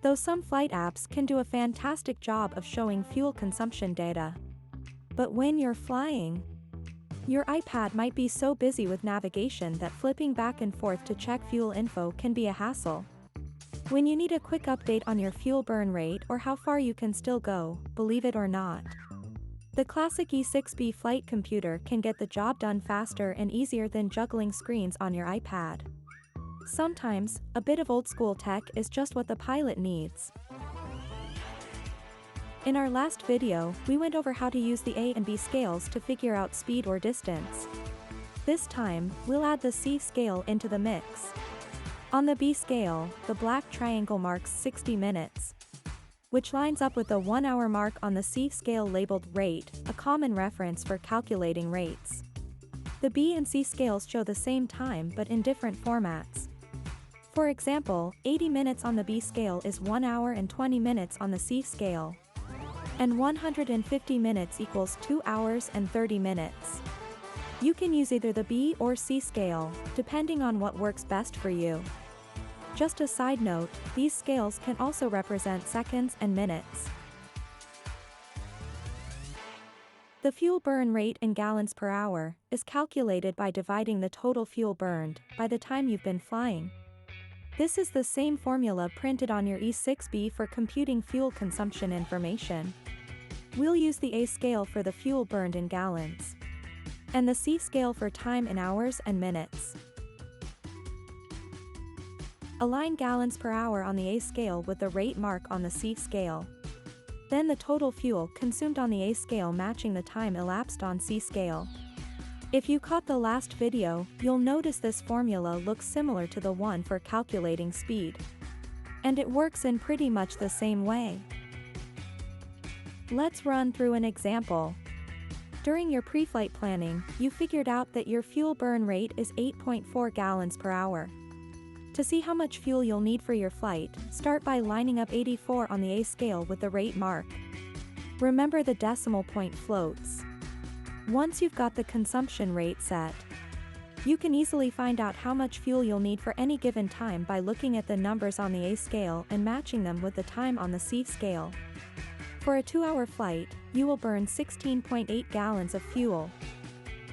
though some flight apps can do a fantastic job of showing fuel consumption data. But when you're flying, your iPad might be so busy with navigation that flipping back and forth to check fuel info can be a hassle. When you need a quick update on your fuel burn rate or how far you can still go, believe it or not, the classic E6B flight computer can get the job done faster and easier than juggling screens on your iPad. Sometimes, a bit of old-school tech is just what the pilot needs. In our last video, we went over how to use the A and B scales to figure out speed or distance. This time, we'll add the C scale into the mix. On the B scale, the black triangle marks 60 minutes, which lines up with the 1-hour mark on the C scale labeled rate, a common reference for calculating rates. The B and C scales show the same time but in different formats. For example, 80 minutes on the B scale is 1 hour and 20 minutes on the C scale, and 150 minutes equals 2 hours and 30 minutes. You can use either the B or C scale, depending on what works best for you. Just a side note, these scales can also represent seconds and minutes. The fuel burn rate in gallons per hour is calculated by dividing the total fuel burned by the time you've been flying. This is the same formula printed on your E6B for computing fuel consumption information. We'll use the A scale for the fuel burned in gallons, and the C scale for time in hours and minutes. Align gallons per hour on the A scale with the rate mark on the C scale. Then the total fuel consumed on the A scale matching the time elapsed on C scale. If you caught the last video, you'll notice this formula looks similar to the one for calculating speed. And it works in pretty much the same way. Let's run through an example. During your pre-flight planning, you figured out that your fuel burn rate is 8.4 gallons per hour. To see how much fuel you'll need for your flight, start by lining up 84 on the A scale with the rate mark. Remember the decimal point floats. Once you've got the consumption rate set, you can easily find out how much fuel you'll need for any given time by looking at the numbers on the A scale and matching them with the time on the C scale. For a 2-hour flight, you will burn 16.8 gallons of fuel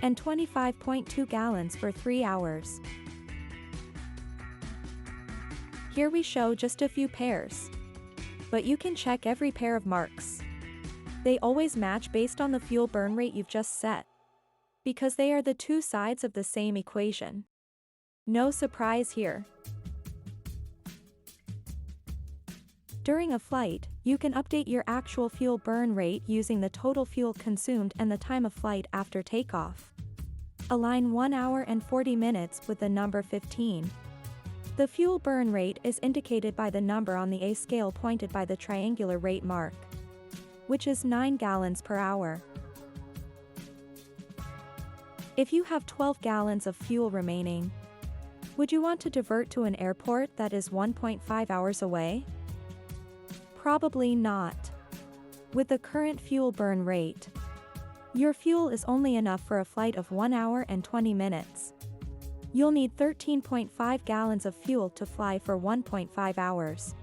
and 25.2 gallons for 3 hours. Here we show just a few pairs, but you can check every pair of marks. They always match based on the fuel burn rate you've just set, because they are the two sides of the same equation. No surprise here. During a flight, you can update your actual fuel burn rate using the total fuel consumed and the time of flight after takeoff. Align 1 hour and 40 minutes with the number 15. The fuel burn rate is indicated by the number on the A scale pointed by the triangular rate mark, which is 9 gallons per hour. If you have 12 gallons of fuel remaining, would you want to divert to an airport that is 1.5 hours away? Probably not. With the current fuel burn rate, your fuel is only enough for a flight of 1 hour and 20 minutes. You'll need 13.5 gallons of fuel to fly for 1.5 hours.